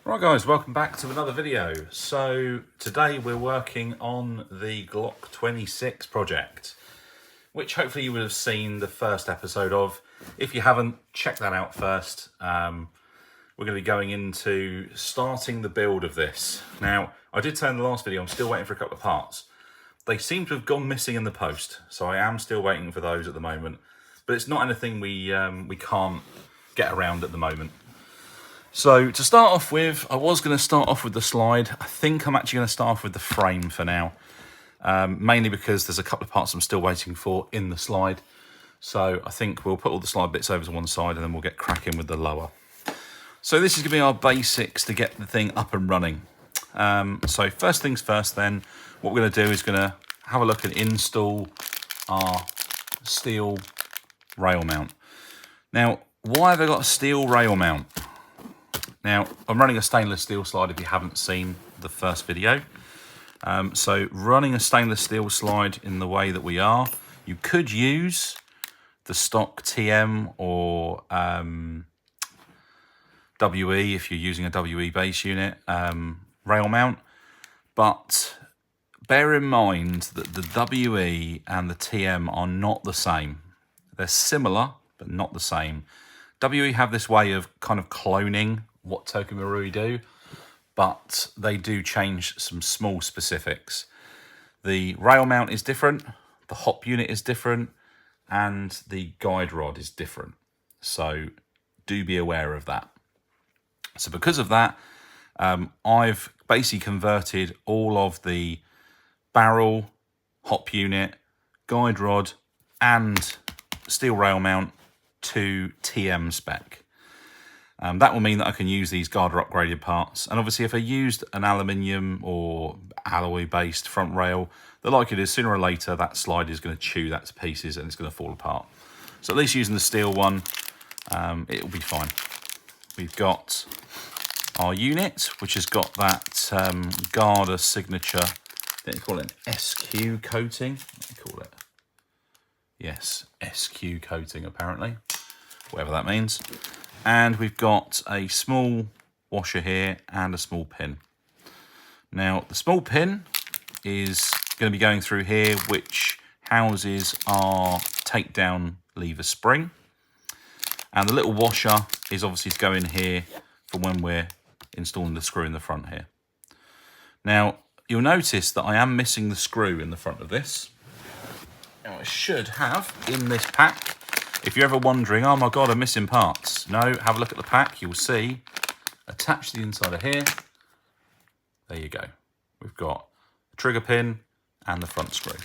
Right guys, welcome back to another video. So today we're working on the Glock 26 project, which hopefully you would have seen the first episode of. If you haven't, check that out first. We're going to be going into starting the build of this. Now, I did say in the last video, I'm still waiting for a couple of parts. They seem to have gone missing in the post, so I am still waiting for those at the moment. But it's not anything we can't get around at the moment. So to start off with, I was going to start off with the slide. I think I'm actually going to start off with the frame for now. Mainly because there's a couple of parts I'm still waiting for in the slide. So I think we'll put all the slide bits over to one side and then we'll get cracking with the lower. So this is going to be our basics to get the thing up and running. So first things first then, what we're going to do is going to have a look and install our steel rail mount. Now, why have I got a steel rail mount? Now, I'm running a stainless steel slide if you haven't seen the first video. So running a stainless steel slide in the way that we are, you could use the stock TM or WE if you're using a WE base unit rail mount. But bear in mind that the WE and the TM are not the same. They're similar, but not the same. WE have this way of kind of cloning what Tokamarui do, but they do change some small specifics. The rail mount is different, the hop unit is different, and the guide rod is different. So do be aware of that. So because of that, I've basically converted all of the barrel, hop unit, guide rod, and steel rail mount to TM spec. That will mean that I can use these Guarder upgraded parts. And obviously if I used an aluminium or alloy based front rail, the likelihood is sooner or later that slide is going to chew that to pieces and it's going to fall apart. So at least using the steel one, it'll be fine. We've got our unit, which has got that Guarder signature, I think they call it an SQ coating. What do they call it? Yes, SQ coating apparently, whatever that means. And we've got a small washer here and a small pin. Now, the small pin is going to be going through here, which houses our takedown lever spring. And the little washer is obviously to go in here for when we're installing the screw in the front here. Now, you'll notice that I am missing the screw in the front of this. Now, I should have in this pack. If you're ever wondering, oh my God, I'm missing parts. No, have a look at the pack. You'll see, attached to the inside of here, there you go. We've got a trigger pin and the front screw.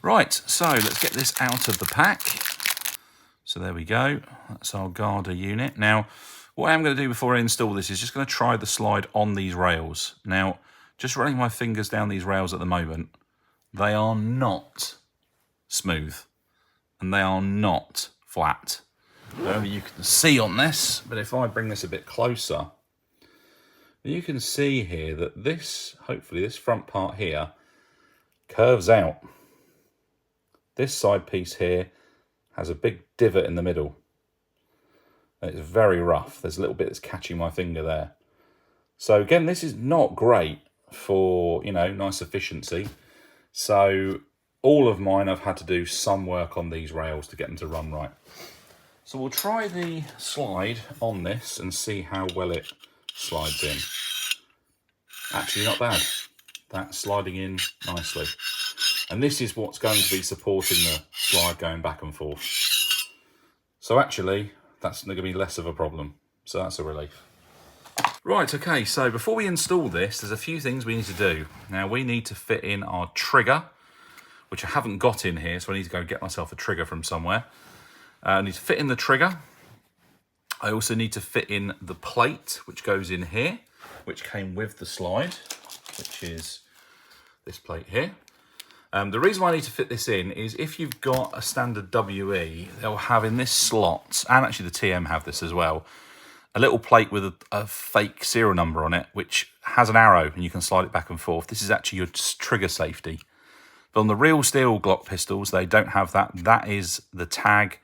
Right, so let's get this out of the pack. So there we go. That's our Guarder unit. Now, what I am going to do before I install this is just going to try the slide on these rails. Now, just running my fingers down these rails at the moment, they are not smooth. And they are not flat. I don't know if you can see on this, but if I bring this a bit closer, you can see here that this, hopefully this front part here, curves out. This side piece here has a big divot in the middle. It's very rough. There's a little bit that's catching my finger there. So again, this is not great for, you know, nice efficiency. So all of mine, I've had to do some work on these rails to get them to run right. So we'll try the slide on this and see how well it slides in. Actually, not bad. That's sliding in nicely. And this is what's going to be supporting the slide going back and forth. So actually, that's going to be less of a problem. So that's a relief. Right, okay, so before we install this, there's a few things we need to do. Now, we need to fit in our trigger, which I haven't got in here, so I need to go get myself a trigger from somewhere. I need to fit in the trigger. I also need to fit in the plate, which goes in here, which came with the slide, which is this plate here. The reason why I need to fit this in is if you've got a standard WE, they'll have in this slot, and actually the TM have this as well, a little plate with a fake serial number on it, which has an arrow, and you can slide it back and forth. This is actually your trigger safety. But on the real steel Glock pistols, they don't have that. That is the tag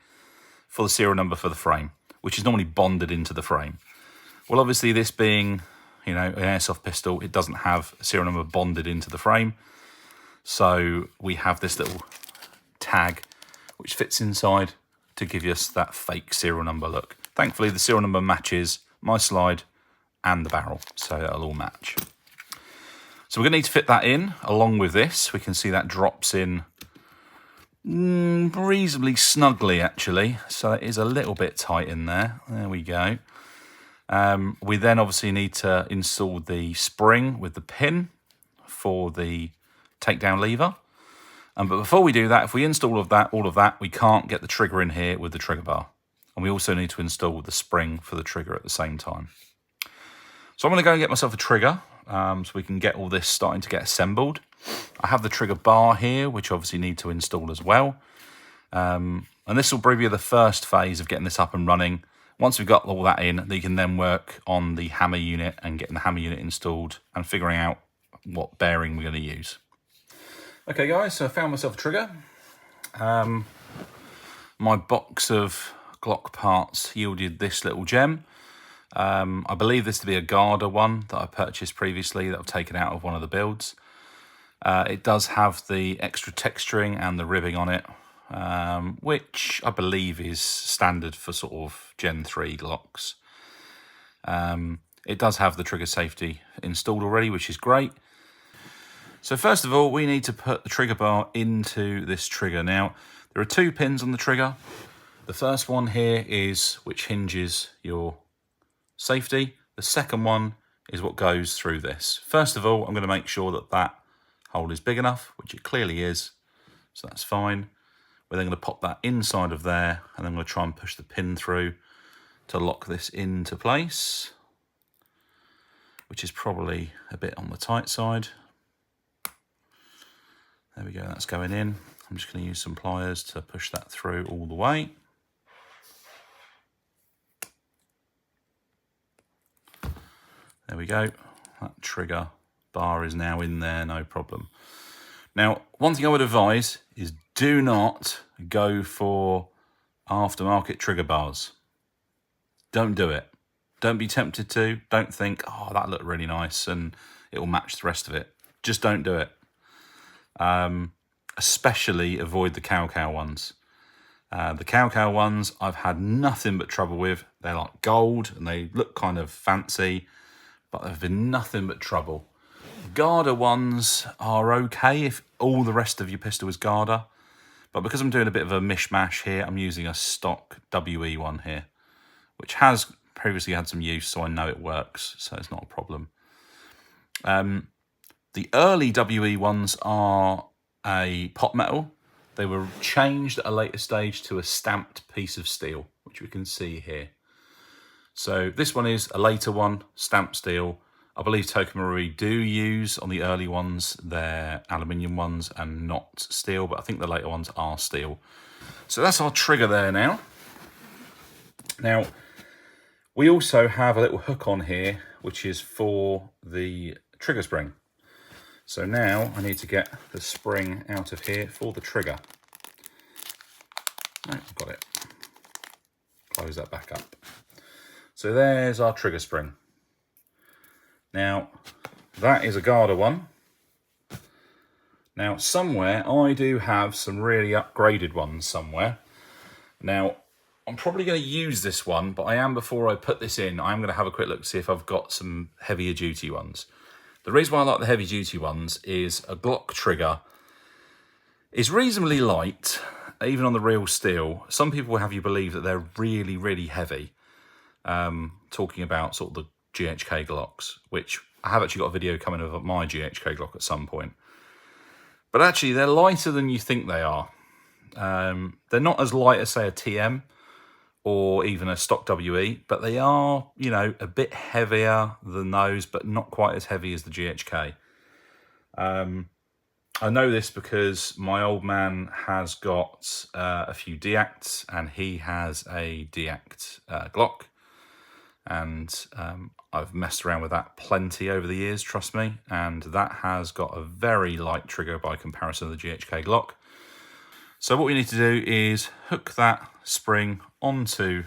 for the serial number for the frame, which is normally bonded into the frame. Well, obviously this being, you know, an airsoft pistol, it doesn't have a serial number bonded into the frame. So we have this little tag which fits inside to give us that fake serial number look. Thankfully, the serial number matches my slide and the barrel, so it'll all match. So we're going to need to fit that in along with this. We can see that drops in reasonably snugly, actually. So it is a little bit tight in there. There we go. We then obviously need to install the spring with the pin for the takedown lever. But before we do that, if we install all of that, we can't get the trigger in here with the trigger bar. And we also need to install the spring for the trigger at the same time. So I'm going to go and get myself a trigger so we can get all this starting to get assembled. I have the trigger bar here, which obviously need to install as well. And this will be the first phase of getting this up and running. Once we've got all that in, we can then work on the hammer unit and getting the hammer unit installed and figuring out what bearing we're going to use. Okay guys, so I found myself a trigger. My box of Glock parts yielded this little gem. I believe this to be a Guarder one that I purchased previously that I've taken out of one of the builds. It does have the extra texturing and the ribbing on it, which I believe is standard for sort of Gen 3 Glocks. It does have the trigger safety installed already, which is great. So first of all, we need to put the trigger bar into this trigger. Now, there are 2 pins on the trigger. The first one here is which hinges your safety. The second one is what goes through this. First of all, I'm going to make sure that that hole is big enough, which it clearly is, so that's fine. We're then going to pop that inside of there, and then I'm going to try and push the pin through to lock this into place, which is probably a bit on the tight side. There we go, that's going in. I'm just going to use some pliers to push that through all the way. There we go, that trigger bar is now in there, no problem. Now, one thing I would advise is do not go for aftermarket trigger bars. Don't do it. Don't be tempted to. Don't think, oh, that looked really nice and it will match the rest of it. Just don't do it. Especially avoid the cow ones. The cow ones I've had nothing but trouble with. They're like gold and they look kind of fancy, but they've been nothing but trouble. Guarder ones are okay if all the rest of your pistol is Guarder, but because I'm doing a bit of a mishmash here, I'm using a stock WE one here, which has previously had some use, so I know it works, so it's not a problem. The early WE ones are a pot metal. They were changed at a later stage to a stamped piece of steel, which we can see here. So this one is a later one, stamped steel. I believe Tokamarui do use, on the early ones, their aluminium ones and not steel, but I think the later ones are steel. So that's our trigger there now. Now, we also have a little hook on here, which is for the trigger spring. So now I need to get the spring out of here for the trigger. Right, I've got it. Close that back up. So there's our trigger spring. Now, that is a Guarder one. Now, somewhere, I do have some really upgraded ones somewhere. Now, I'm probably going to use this one, but before I put this in, I'm going to have a quick look to see if I've got some heavier duty ones. The reason why I like the heavy duty ones is a Glock trigger is reasonably light, even on the real steel. Some people will have you believe that they're really, really heavy. Talking about sort of the GHK Glocks, which I have actually got a video coming of my GHK Glock at some point. But actually, they're lighter than you think they are. They're not as light as, say, a TM or even a stock WE, but they are, you know, a bit heavier than those, but not quite as heavy as the GHK. I know this because my old man has got a few deacts, and he has a deact Glock. And I've messed around with that plenty over the years, trust me, and that has got a very light trigger by comparison to the GHK Glock. So what we need to do is hook that spring onto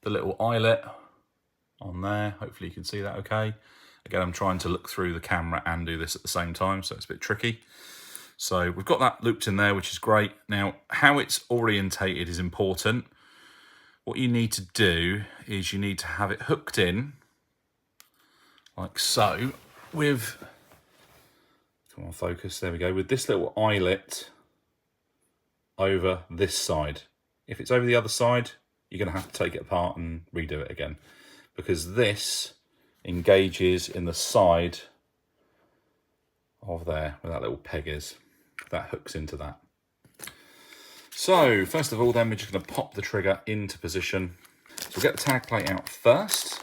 the little eyelet on there. Hopefully you can see that okay. Again, I'm trying to look through the camera and do this at the same time, so it's a bit tricky. So we've got that looped in there, which is great. Now, how it's orientated is important. What you need to do is you need to have it hooked in, like so, with, come on, focus, there we go, with this little eyelet over this side. If it's over the other side, you're going to have to take it apart and redo it again, because this engages in the side of there, where that little peg is. That hooks into that. So first of all, then we're just going to pop the trigger into position. So we'll get the tag plate out first.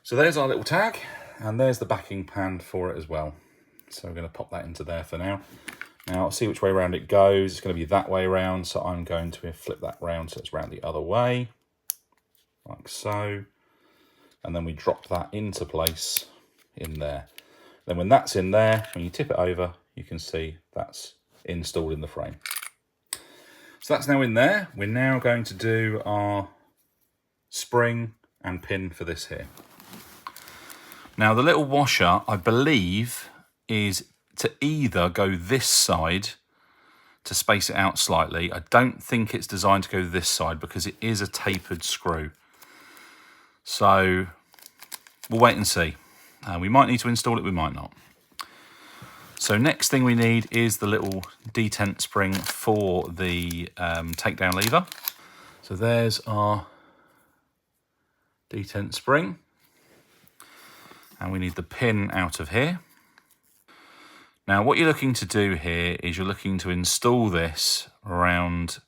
So there's our little tag, and there's the backing pan for it as well. So we're going to pop that into there for now. Now I'll see which way around it goes. It's going to be that way around, so I'm going to flip that round so it's round the other way, like so. And then we drop that into place in there. Then when that's in there, when you tip it over, you can see that's installed in the frame. So that's now in there. We're now going to do our spring and pin for this here. Now the little washer, I believe, is to either go this side to space it out slightly. I don't think it's designed to go this side because it is a tapered screw. So we'll wait and see. We might need to install it, we might not. So next thing we need is the little detent spring for the takedown lever. So there's our detent spring. And we need the pin out of here. Now what you're looking to do here is you're looking to install this around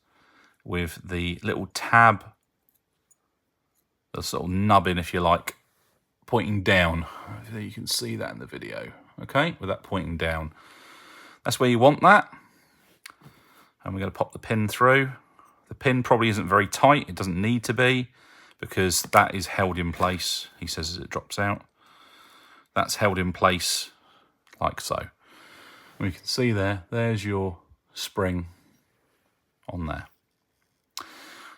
with the little tab, the sort of nubbin if you like, pointing down. You can see that in the video. Okay, with that pointing down. That's where you want that. And we're going to pop the pin through. The pin probably isn't very tight. It doesn't need to be because that is held in place, he says, as it drops out. That's held in place like so. And you can see there's your spring on there.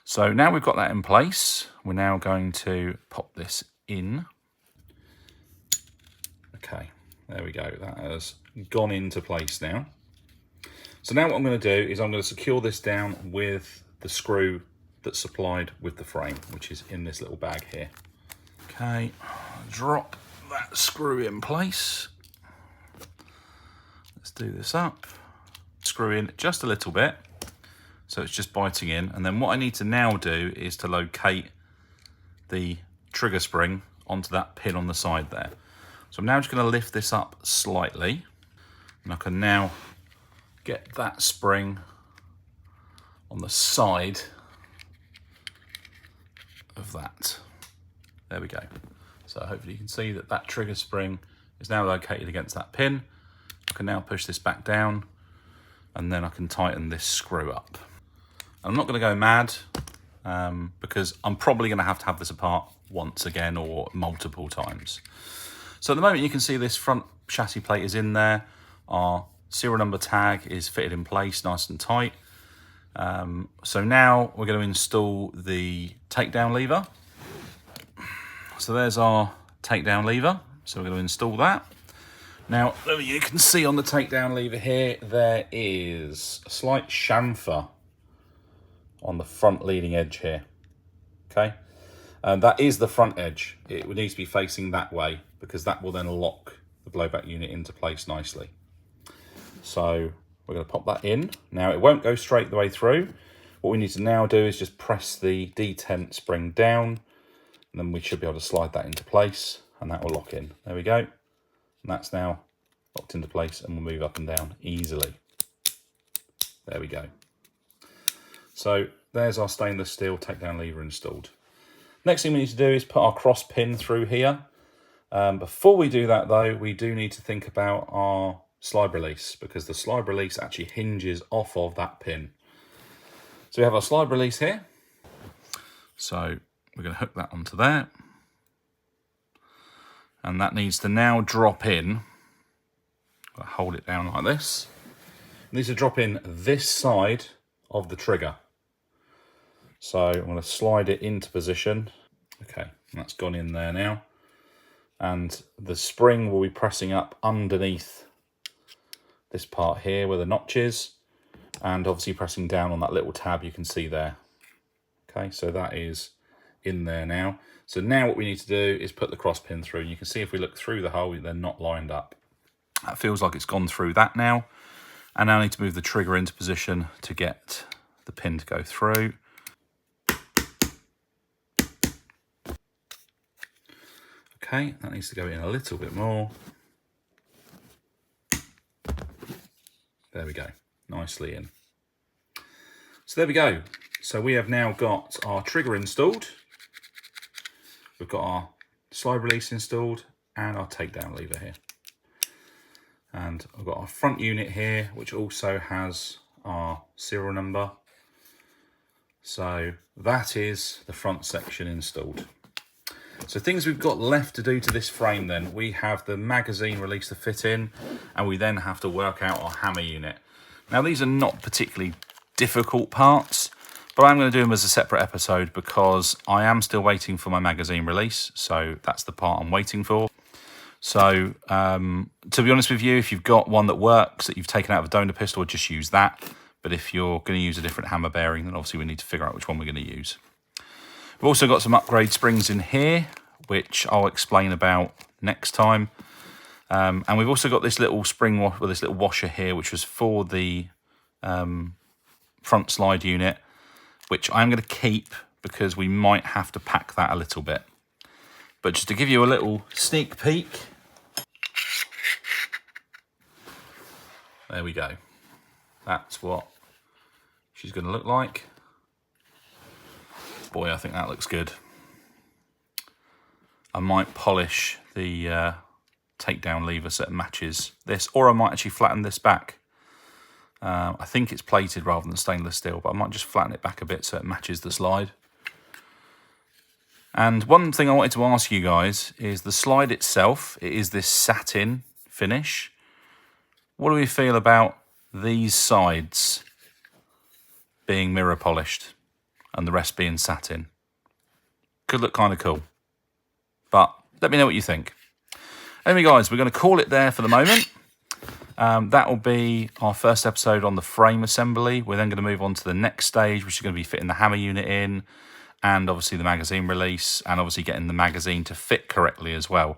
So now we've got that in place, we're now going to pop this in. Okay. There we go, that has gone into place now. So now what I'm going to do is I'm going to secure this down with the screw that's supplied with the frame, which is in this little bag here. Okay, drop that screw in place. Let's do this up. Screw in just a little bit, so it's just biting in. And then what I need to now do is to locate the trigger spring onto that pin on the side there. So I'm now just going to lift this up slightly, and I can now get that spring on the side of that. There we go. So hopefully you can see that that trigger spring is now located against that pin. I can now push this back down, and then I can tighten this screw up. I'm not going to go mad because I'm probably going to have this apart once again or multiple times. So at the moment you can see this front chassis plate is in there. Our serial number tag is fitted in place nice and tight. So now we're going to install the takedown lever. So there's our takedown lever. So we're going to install that. Now you can see on the takedown lever here, there is a slight chamfer on the front leading edge here. Okay. And that is the front edge. It needs to be facing that way because that will then lock the blowback unit into place nicely. So we're going to pop that in. Now it won't go straight the way through. What we need to now do is just press the detent spring down, and then we should be able to slide that into place, and that will lock in. There we go. And that's now locked into place, and we'll move up and down easily. There we go. So there's our stainless steel takedown lever installed. Next thing we need to do is put our cross pin through here. Before we do that though, we do need to think about our slide release, because the slide release actually hinges off of that pin. So we have our slide release here. So we're going to hook that onto there. And that needs to now drop in. I'll hold it down like this. It needs to drop in this side of the trigger. So I'm going to slide it into position. Okay, that's gone in there now. And the spring will be pressing up underneath this part here where the notch is, and obviously pressing down on that little tab you can see there. Okay, so that is in there now. So now what we need to do is put the cross pin through. And you can see if we look through the hole, they're not lined up. That feels like it's gone through that now. And now I need to move the trigger into position to get the pin to go through. Okay, that needs to go in a little bit more. There we go, nicely in. So there we go. So we have now got our trigger installed. We've got our slide release installed and our takedown lever here. And I've got our front unit here, which also has our serial number. So that is the front section installed. So things we've got left to do to this frame then, we have the magazine release to fit in, and we then have to work out our hammer unit. Now these are not particularly difficult parts, but I'm going to do them as a separate episode because I am still waiting for my magazine release. So that's the part I'm waiting for. So to be honest with you, if you've got one that works that you've taken out of a donor pistol, just use that. But if you're going to use a different hammer bearing, then obviously we need to figure out which one we're going to use. We've also got some upgrade springs in here, which I'll explain about next time. And we've also got this little spring with this little washer here, which was for the front slide unit, which I'm going to keep because we might have to pack that a little bit. But just to give you a little sneak peek, there we go. That's what she's going to look like. Boy, I think that looks good. I might polish the takedown lever so it matches this, or I might actually flatten this back. I think it's plated rather than stainless steel, but I might just flatten it back a bit so it matches the slide. And one thing I wanted to ask you guys is the slide itself, it is this satin finish. What do we feel about these sides being mirror polished and the rest being satin? Could look kind of cool, but let me know what you think. Anyway guys, we're going to call it there for the moment. That will be our first episode on the frame assembly. We're then going to move on to the next stage, which is going to be fitting the hammer unit in, and obviously the magazine release, and obviously getting the magazine to fit correctly as well.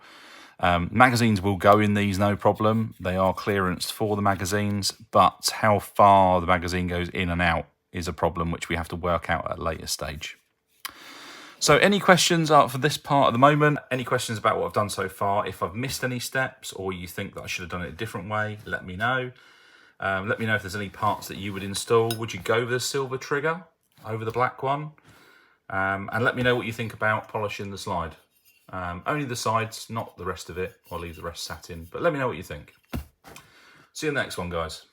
Magazines will go in these, no problem. They are clearanced for the magazines, but how far the magazine goes in and out is a problem which we have to work out at a later stage. So any questions for this part at the moment? Any questions about what I've done so far? If I've missed any steps or you think that I should have done it a different way, let me know. Let me know if there's any parts that you would install. Would you go with a silver trigger over the black one? And let me know what you think about polishing the slide. Only the sides, not the rest of it. I'll leave the rest satin, but let me know what you think. See you in the next one, guys.